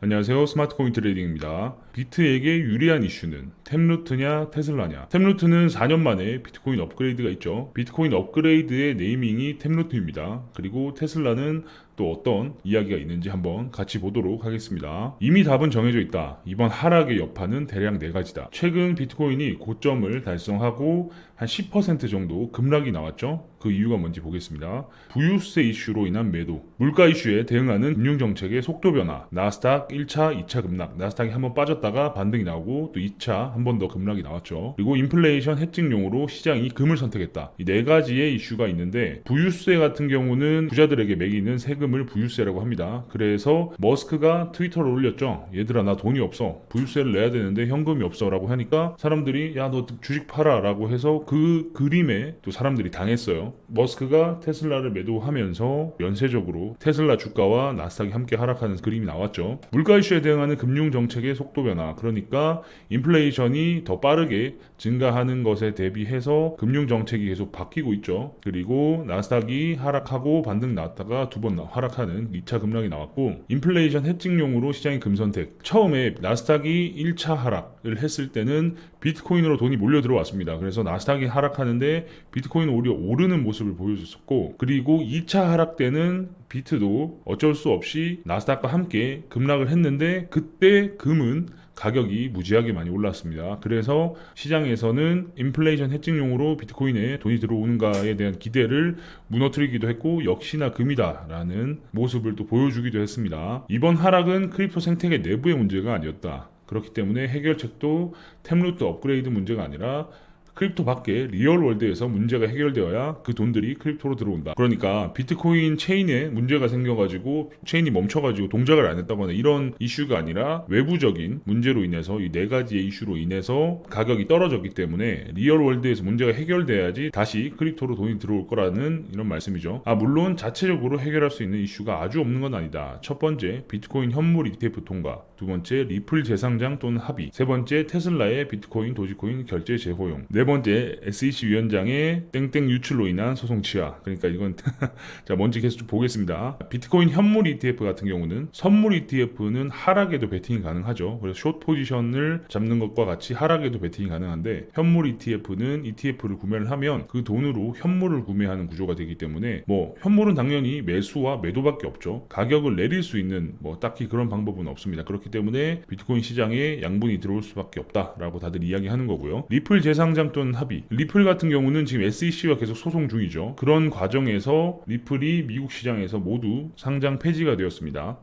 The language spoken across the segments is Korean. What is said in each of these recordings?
안녕하세요. 스마트코인 트레이딩입니다. 비트에게 유리한 이슈는 템루트냐 테슬라냐. 템루트는 4년 만에 비트코인 업그레이드가 있죠. 비트코인 업그레이드의 네이밍이 템루트입니다. 그리고 테슬라는 또 어떤 이야기가 있는지 한번 같이 보도록 하겠습니다. 이미 답은 정해져 있다. 이번 하락의 여파는 대략 4가지다. 최근 비트코인이 고점을 달성하고 한 10% 정도 급락이 나왔죠. 그 이유가 뭔지 보겠습니다. 부유세 이슈로 인한 매도, 물가 이슈에 대응하는 금융정책의 속도 변화, 나스닥 1차, 2차 급락, 나스닥이 한번 빠졌다가 반등이 나오고 또 2차 한 번 더 급락이 나왔죠. 그리고 인플레이션 해칭용으로 시장이 금을 선택했다. 이 4가지의 이슈가 있는데 부유세 같은 경우는 부자들에게 매기는 세금을 부유세라고 합니다. 그래서 머스크가 트위터를 올렸죠. 얘들아 나 돈이 없어. 부유세를 내야 되는데 현금이 없어 라고 하니까 사람들이 야 너 주식 팔아 라고 해서 그 그림에 또 사람들이 당했어요. 머스크가 테슬라를 매도하면서 연쇄적으로 테슬라 주가와 나스닥이 함께 하락하는 그림이 나왔죠. 물가 이슈에 대응하는 금융 정책의 속도 변화, 그러니까 인플레이션이 더 빠르게 증가하는 것에 대비해서 금융 정책이 계속 바뀌고 있죠. 그리고 나스닥이 하락하고 반등 나왔다가 두 번 하락하는 2차 급락이 나왔고, 인플레이션 해칭용으로 시장의 금선택. 처음에 나스닥이 1차 하락을 했을 때는 비트코인으로 돈이 몰려 들어왔습니다. 그래서 나스닥이 하락하는데 비트코인은 오히려 오르는 모습을 보여줬었고, 그리고 2차 하락 때는 비트도 어쩔 수 없이 나스닥과 함께 급락을 했는데 그때 금은 가격이 무지하게 많이 올랐습니다. 그래서 시장에서는 인플레이션 해칭용으로 비트코인에 돈이 들어오는가에 대한 기대를 무너뜨리기도 했고 역시나 금이다라는 모습을 또 보여주기도 했습니다. 이번 하락은 크립토 생태계 내부의 문제가 아니었다. 그렇기 때문에 해결책도 템루트 업그레이드 문제가 아니라 크립토 밖에 리얼월드에서 문제가 해결되어야 그 돈들이 크립토로 들어온다. 그러니까 비트코인 체인에 문제가 생겨가지고 체인이 멈춰가지고 동작을 안 했다거나 이런 이슈가 아니라 외부적인 문제로 인해서 이 4가지의 이슈로 인해서 가격이 떨어졌기 때문에 리얼월드에서 문제가 해결돼야지 다시 크립토로 돈이 들어올 거라는 이런 말씀이죠. 물론 자체적으로 해결할 수 있는 이슈가 아주 없는 건 아니다. 첫 번째, 비트코인 현물 ETF 통과. 두 번째, 리플 재상장 또는 합의. 세 번째, 테슬라의 비트코인 도지코인 결제 재허용. 네 번째, SEC 위원장의 땡땡 유출로 인한 소송 취하. 그러니까 이건 자 뭔지 계속 좀 보겠습니다. 비트코인 현물 ETF 같은 경우는 선물 ETF는 하락에도 베팅이 가능하죠. 그래서 숏 포지션을 잡는 것과 같이 하락에도 베팅이 가능한데 현물 ETF는 ETF를 구매를 하면 그 돈으로 현물을 구매하는 구조가 되기 때문에 현물은 당연히 매수와 매도밖에 없죠. 가격을 내릴 수 있는 딱히 그런 방법은 없습니다. 그렇기 때문에 비트코인 시장에 양분이 들어올 수밖에 없다라고 다들 이야기하는 거고요. 리플 재상장 또는 합의. 리플 같은 경우는 지금 SEC와 계속 소송 중이죠. 그런 과정에서 리플이 미국 시장에서 모두 상장 폐지가 되었습니다.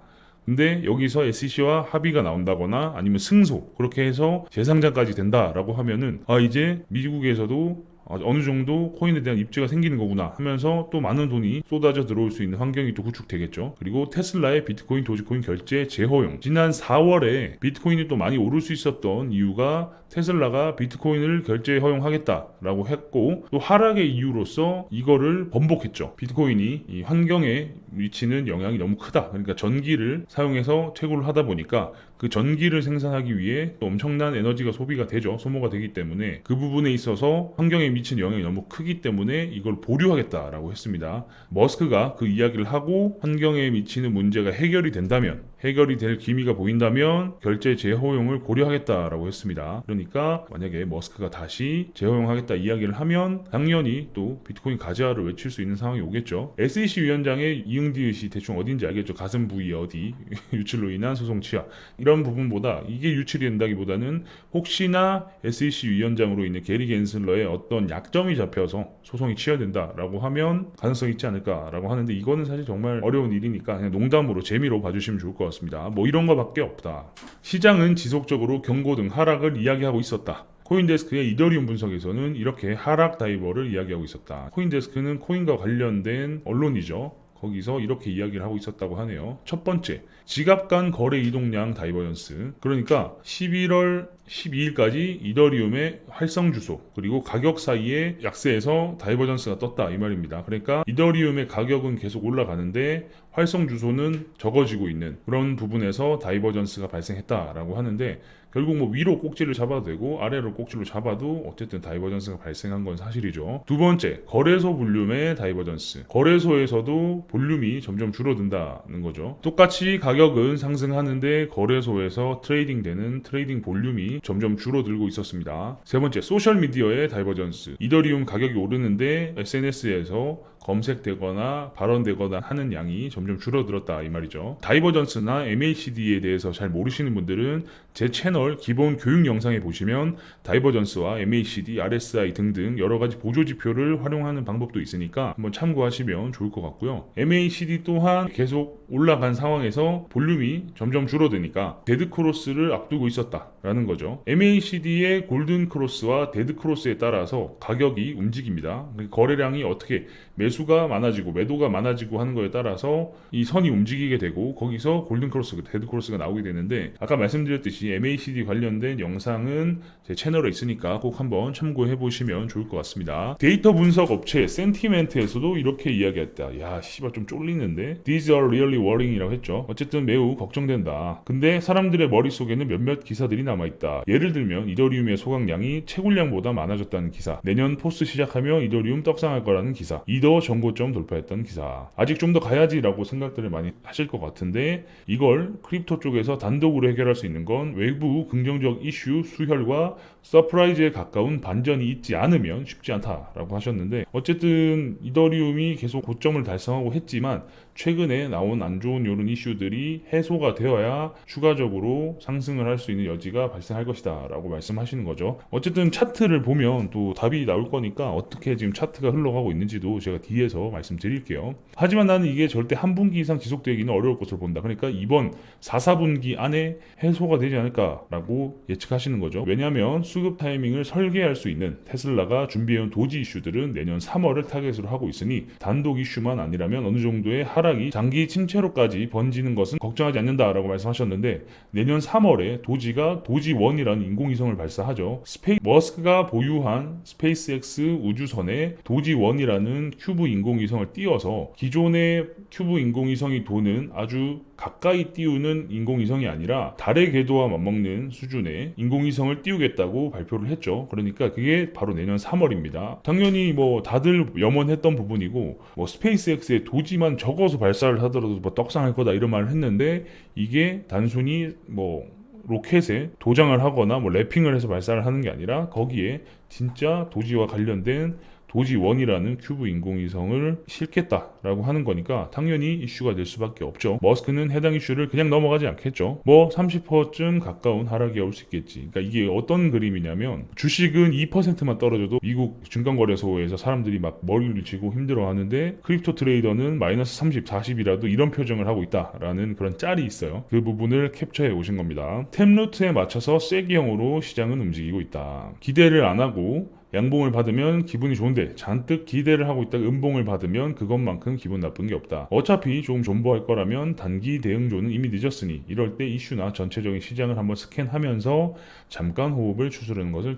근데 여기서 SEC와 합의가 나온다거나 아니면 승소, 그렇게 해서 재상장까지 된다라고 하면은 이제 미국에서도 어느 정도 코인에 대한 입지가 생기는 거구나 하면서 또 많은 돈이 쏟아져 들어올 수 있는 환경이 또 구축되겠죠. 그리고 테슬라의 비트코인 도지코인 결제 재허용. 지난 4월에 비트코인이 또 많이 오를 수 있었던 이유가 테슬라가 비트코인을 결제 허용하겠다라고 했고 또 하락의 이유로서 이거를 번복했죠. 비트코인이 이 환경에 미치는 영향이 너무 크다. 그러니까 전기를 사용해서 채굴을 하다 보니까 그 전기를 생산하기 위해 또 엄청난 에너지가 소비가 되죠. 소모가 되기 때문에 그 부분에 있어서 환경에 미치는 영향이 너무 크기 때문에 이걸 보류하겠다라고 했습니다. 머스크가 그 이야기를 하고 환경에 미치는 문제가 해결이 된다면, 해결이 될 기미가 보인다면 결제 재허용을 고려하겠다라고 했습니다. 그러니까 만약에 머스크가 다시 재허용하겠다 이야기를 하면 당연히 또 비트코인 가즈아를 외칠 수 있는 상황이 오겠죠. SEC 위원장의 이응디읒이 대충 어딘지 알겠죠. 가슴 부위 어디 유출로 인한 소송 취하, 이런 부분보다 이게 유출이 된다기보다는 혹시나 SEC 위원장으로 있는 게리 겐슬러의 어떤 약점이 잡혀서 소송이 취하된다라고 하면 가능성이 있지 않을까라고 하는데, 이거는 사실 정말 어려운 일이니까 그냥 농담으로 재미로 봐주시면 좋을 것 같습니다. 이런 거밖에 없다. 시장은 지속적으로 경고등 하락을 이야기하고 있었다. 코인데스크의 이더리움 분석에서는 이렇게 하락 다이버를 이야기하고 있었다. 코인데스크는 코인과 관련된 언론이죠. 거기서 이렇게 이야기를 하고 있었다고 하네요. 첫 번째, 지갑 간 거래 이동량 다이버전스. 그러니까 11월 12일까지 이더리움의 활성 주소 그리고 가격 사이에 약세에서 다이버전스가 떴다 이 말입니다. 그러니까 이더리움의 가격은 계속 올라가는데 활성 주소는 적어지고 있는 그런 부분에서 다이버전스가 발생했다라고 하는데, 결국 뭐 위로 꼭지를 잡아도 되고 아래로 꼭지로 잡아도 어쨌든 다이버전스가 발생한 건 사실이죠. 두 번째, 거래소 볼륨의 다이버전스. 거래소에서도 볼륨이 점점 줄어든다는 거죠. 똑같이 가격은 상승하는데 거래소에서 트레이딩되는 트레이딩 볼륨이 점점 줄어들고 있었습니다. 세 번째, 소셜미디어의 다이버전스. 이더리움 가격이 오르는데 SNS에서 검색되거나 발언되거나 하는 양이 점점 줄어들었다 이 말이죠. 다이버전스나 MACD에 대해서 잘 모르시는 분들은 제 채널 기본 교육 영상에 보시면 다이버전스와 MACD, RSI 등등 여러 가지 보조 지표를 활용하는 방법도 있으니까 한번 참고하시면 좋을 것 같고요. MACD 또한 계속 올라간 상황에서 볼륨이 점점 줄어드니까 데드 크로스를 앞두고 있었다라는 거죠. MACD의 골든 크로스와 데드 크로스에 따라서 가격이 움직입니다. 거래량이 어떻게 매수가 많아지고 매도가 많아지고 하는 거에 따라서 이 선이 움직이게 되고 거기서 골든 크로스, 데드 크로스가 나오게 되는데, 아까 말씀드렸듯이 MACD 관련된 영상은 제 채널에 있으니까 꼭 한번 참고해 보시면 좋을 것 같습니다. 데이터 분석 업체 센티멘트에서도 이렇게 이야기했다. 야, 씨발 좀 쫄리는데? These are really worrying이라고 했죠. 어쨌든 매우 걱정된다. 근데 사람들의 머릿속에는 몇몇 기사들이 남아있다. 예를 들면 이더리움의 소각량이 채굴량보다 많아졌다는 기사, 내년 포스 시작하며 이더리움 떡상할 거라는 기사, 이더 정고점 돌파했던 기사. 아직 좀 더 가야지라고 생각들을 많이 하실 것 같은데, 이걸 크립토 쪽에서 단독으로 해결할 수 있는 건 외부 긍정적 이슈 수혈과 서프라이즈에 가까운 반전이 있지 않으면 쉽지 않다라고 하셨는데, 어쨌든 이더리움이 계속 고점을 달성하고 했지만 최근에 나온 안 좋은 이런 이슈들이 해소가 되어야 추가적으로 상승을 할 수 있는 여지가 발생할 것이다 라고 말씀하시는 거죠. 어쨌든 차트를 보면 또 답이 나올 거니까 어떻게 지금 차트가 흘러가고 있는지도 제가 뒤에서 말씀드릴게요. 하지만 나는 이게 절대 한 분기 이상 지속되기는 어려울 것으로 본다. 그러니까 이번 4, 4분기 안에 해소가 되지 않을까라고 예측하시는 거죠. 왜냐하면 수급 타이밍을 설계할 수 있는 테슬라가 준비해온 도지 이슈들은 내년 3월을 타겟으로 하고 있으니 단독 이슈만 아니라면 어느 정도의 하락이 장기 침체로까지 번지는 것은 걱정하지 않는다라고 말씀하셨는데, 내년 3월에 도지가 도지1이라는 인공위성을 발사하죠. 머스크가 보유한 스페이스X 우주선에 도지1이라는 큐브 인공위성을 띄워서 기존의 큐브 인공위성이 도는 아주 가까이 띄우는 인공위성이 아니라 달의 궤도와 맞먹는 수준의 인공위성을 띄우겠다고 발표를 했죠. 그러니까 그게 바로 내년 3월입니다. 당연히 뭐 다들 염원했던 부분이고, 뭐 스페이스X의 도지만 적어서 발사를 하더라도 뭐 떡상할 거다 이런 말을 했는데, 이게 단순히 뭐 로켓에 도장을 하거나 뭐 랩핑을 해서 발사를 하는 게 아니라 거기에 진짜 도지와 관련된 도지1이라는 큐브 인공위성을 싣겠다라고 하는 거니까 당연히 이슈가 될 수밖에 없죠. 머스크는 해당 이슈를 그냥 넘어가지 않겠죠. 뭐 30%쯤 가까운 하락이 올 수 있겠지. 그러니까 이게 어떤 그림이냐면, 주식은 2%만 떨어져도 미국 증권거래소에서 사람들이 막 머리를 쥐고 힘들어하는데 크립토 트레이더는 마이너스 30, 40이라도 이런 표정을 하고 있다라는 그런 짤이 있어요. 그 부분을 캡처해 오신 겁니다. 템루트에 맞춰서 쐐기형으로 시장은 움직이고 있다. 기대를 안 하고 양봉을 받으면 기분이 좋은데 잔뜩 기대를 하고 있다가 음봉을 받으면 그것만큼 기분 나쁜 게 없다. 어차피 조금 존버할 거라면 단기 대응조는 이미 늦었으니 이럴 때 이슈나 전체적인 시장을 한번 스캔하면서 잠깐 호흡을 추스르는 것을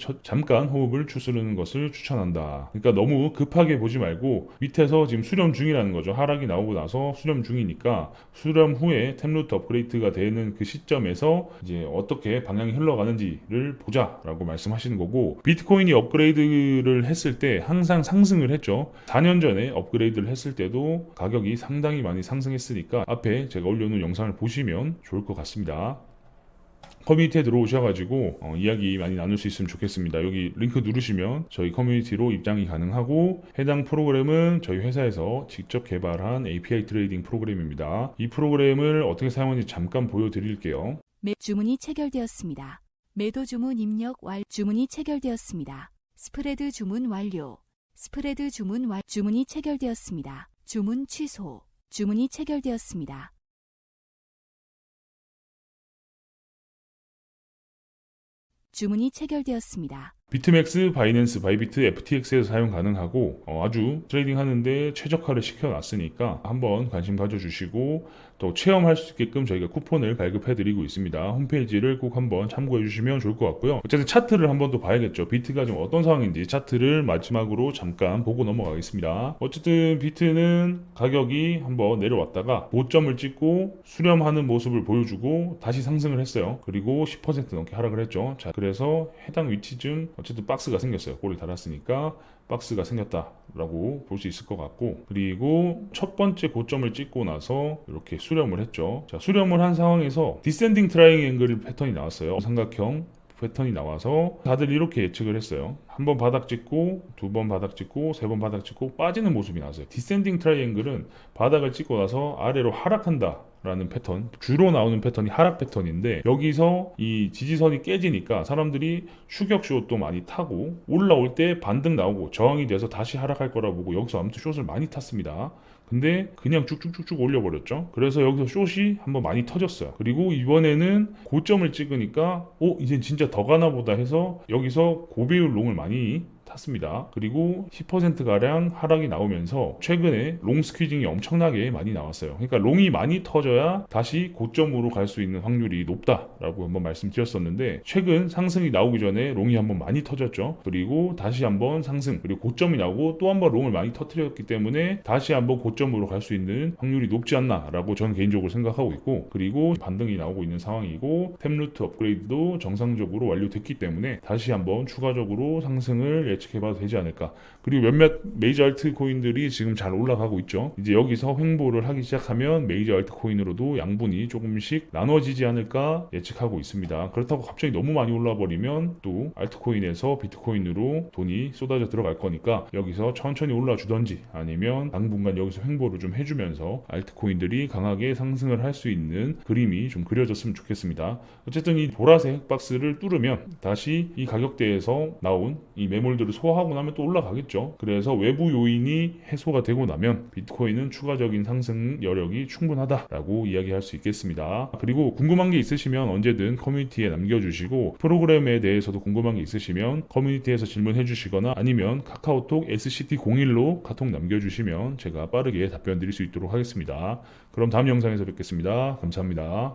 추천한다. 그러니까 너무 급하게 보지 말고 밑에서 지금 수렴 중이라는 거죠. 하락이 나오고 나서 수렴 중이니까 수렴 후에 템루트 업그레이드가 되는 그 시점에서 이제 어떻게 방향이 흘러가는지를 보자라고 말씀하시는 거고, 비트코인이 업그레이드를 했을 때 항상 상승을 했죠. 4년 전에 업그레이드를 했을 때도 가격이 상당히 많이 상승했으니까 앞에 제가 올려놓은 영상을 보시면 좋을 것 같습니다. 커뮤니티에 들어오셔가지고 이야기 많이 나눌 수 있으면 좋겠습니다. 여기 링크 누르시면 저희 커뮤니티로 입장이 가능하고, 해당 프로그램은 저희 회사에서 직접 개발한 API 트레이딩 프로그램입니다. 이 프로그램을 어떻게 사용하는지 잠깐 보여드릴게요. 주문이 체결되었습니다. 매도 주문 입력 주문이 체결되었습니다. 스프레드 주문 완료. 스프레드 주문 주문이 체결되었습니다. 주문 취소. 주문이 체결되었습니다. 주문이 체결되었습니다. 비트맥스, 바이낸스, 바이비트, FTX에서 사용 가능하고 아주 트레이딩 하는데 최적화를 시켜놨으니까 한번 관심 가져주시고 또 체험할 수 있게끔 저희가 쿠폰을 발급해드리고 있습니다. 홈페이지를 꼭 한번 참고해주시면 좋을 것 같고요. 어쨌든 차트를 한번 더 봐야겠죠. 비트가 지금 어떤 상황인지 차트를 마지막으로 잠깐 보고 넘어가겠습니다. 어쨌든 비트는 가격이 한번 내려왔다가 고점을 찍고 수렴하는 모습을 보여주고 다시 상승을 했어요. 그리고 10% 넘게 하락을 했죠. 자, 그래서 해당 위치쯤 어쨌든 박스가 생겼어요. 골을 달았으니까 박스가 생겼다라고 볼 수 있을 것 같고, 그리고 첫 번째 고점을 찍고 나서 이렇게 수렴을 했죠. 자, 수렴을 한 상황에서 디센딩 트라이앵글 패턴이 나왔어요. 삼각형 패턴이 나와서 다들 이렇게 예측을 했어요. 한 번 바닥 찍고, 두 번 바닥 찍고, 세 번 바닥 찍고 빠지는 모습이 나왔어요. 디센딩 트라이앵글은 바닥을 찍고 나서 아래로 하락한다 라는 패턴, 주로 나오는 패턴이 하락 패턴인데, 여기서 이 지지선이 깨지니까 사람들이 추격쇼 또 많이 타고 올라올 때 반등 나오고 저항이 돼서 다시 하락할 거라 보고 여기서 아무튼 숏을 많이 탔습니다. 근데 그냥 쭉쭉쭉쭉 올려버렸죠. 그래서 여기서 숏이 한번 많이 터졌어요. 그리고 이번에는 고점을 찍으니까 이젠 진짜 더 가나 보다 해서 여기서 고배율 롱을 많이 탔습니다. 그리고 10%가량 하락이 나오면서 최근에 롱 스퀴징이 엄청나게 많이 나왔어요. 그러니까 롱이 많이 터져야 다시 고점으로 갈 수 있는 확률이 높다라고 한번 말씀드렸었는데, 최근 상승이 나오기 전에 롱이 한번 많이 터졌죠. 그리고 다시 한번 상승, 그리고 고점이 나오고 또 한번 롱을 많이 터뜨렸기 때문에 다시 한번 고점으로 갈 수 있는 확률이 높지 않나라고 저는 개인적으로 생각하고 있고, 그리고 반등이 나오고 있는 상황이고 템루트 업그레이드도 정상적으로 완료됐기 때문에 다시 한번 추가적으로 상승을 예측해봐도 되지 않을까. 그리고 몇몇 메이저 알트 코인들이 지금 잘 올라가고 있죠. 이제 여기서 횡보를 하기 시작하면 메이저 알트 코인으로도 양분이 조금씩 나눠지지 않을까 예측하고 있습니다. 그렇다고 갑자기 너무 많이 올라버리면 또 알트코인에서 비트코인으로 돈이 쏟아져 들어갈 거니까 여기서 천천히 올라주던지 아니면 당분간 여기서 횡보를 좀 해주면서 알트코인들이 강하게 상승을 할 수 있는 그림이 좀 그려졌으면 좋겠습니다. 어쨌든 이 보라색 박스를 뚫으면 다시 이 가격대에서 나온 이 매물들을 소화하고 나면 또 올라가겠죠. 그래서 외부 요인이 해소가 되고 나면 비트코인은 추가적인 상승 여력이 충분하다라고 이야기할 수 있겠습니다. 그리고 궁금한 게 있으시면 언제든 커뮤니티에 남겨주시고, 프로그램에 대해서도 궁금한 게 있으시면 커뮤니티에서 질문해 주시거나 아니면 카카오톡 SCT01로 카톡 남겨주시면 제가 빠르게 답변 드릴 수 있도록 하겠습니다. 그럼 다음 영상에서 뵙겠습니다. 감사합니다.